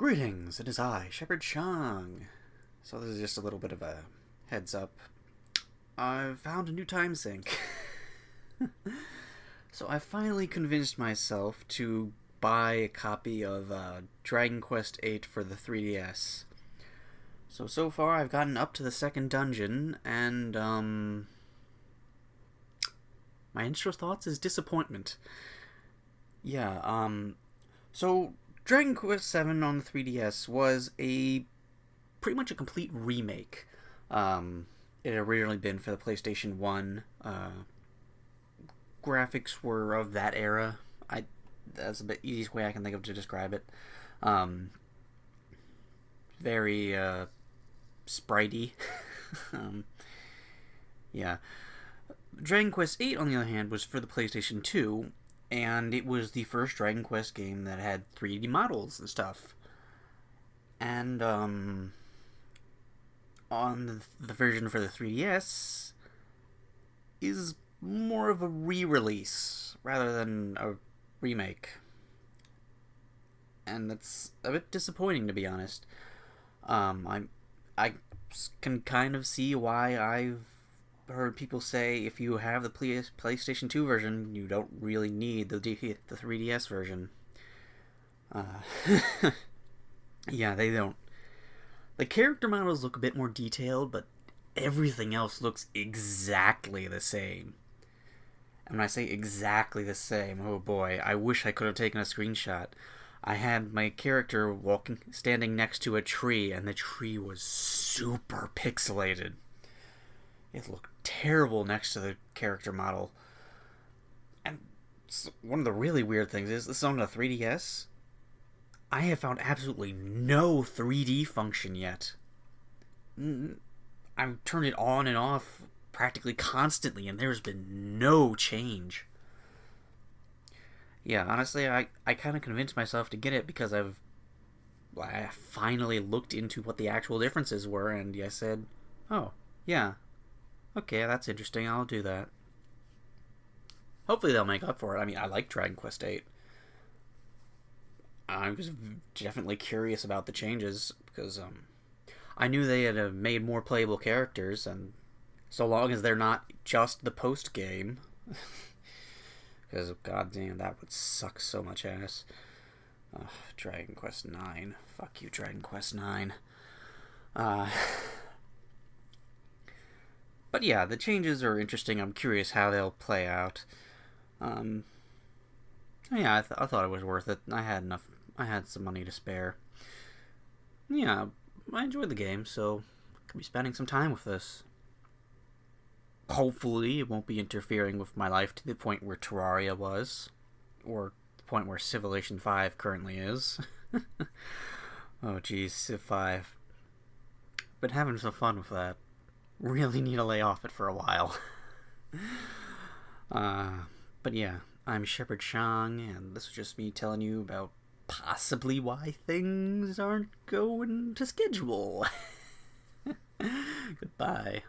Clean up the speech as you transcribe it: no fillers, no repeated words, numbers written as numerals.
Greetings, it is I, ShepherdShang. So this is just a little bit of a heads up. I've found a new time sink. So I finally convinced myself to buy a copy of Dragon Quest VIII for the 3DS. So far I've gotten up to the second dungeon, and my initial thoughts is disappointment. So Dragon Quest VII on the 3DS was pretty much a complete remake. It had originally been for the PlayStation 1. Graphics were of that era. That's the easiest way I can think of to describe it. Very spritey. Yeah. Dragon Quest VIII, on the other hand, was for the PlayStation 2, and it was the first Dragon Quest game that had 3D models and stuff. And on the version for the 3DS is more of a re-release rather than a remake. And that's a bit disappointing, to be honest. I can kind of see why I've heard people say if you have the PlayStation 2 version, you don't really need the 3DS version. Yeah, they don't. The character models look a bit more detailed, but everything else looks exactly the same. And when I say exactly the same, oh boy, I wish I could have taken a screenshot. I had my character standing next to a tree, and the tree was super pixelated. It looked terrible next to the character model. And one of the really weird things is, this is on the 3DS. I have found absolutely no 3D function yet. I've turned it on and off practically constantly, and there's been no change. Yeah, honestly, I kind of convinced myself to get it because I finally looked into what the actual differences were, and I said, oh, yeah, okay, that's interesting, I'll do that. Hopefully they'll make up for it. I mean, I like Dragon Quest VIII. I was definitely curious about the changes, because I knew they had made more playable characters, and so long as they're not just the post-game, because, goddamn, that would suck so much ass. Dragon Quest IX. Fuck you, Dragon Quest IX. But yeah, the changes are interesting. I'm curious how they'll play out. Yeah, I thought it was worth it. I had some money to spare. Yeah, I enjoyed the game, so I'll be spending some time with this. Hopefully, it won't be interfering with my life to the point where Terraria was, or the point where Civilization 5 currently is. Oh, geez, Civ 5. Been having some fun with that. Really need to lay off it for a while. But yeah, I'm ShepherdShang, and this is just me telling you about possibly why things aren't going to schedule. Goodbye.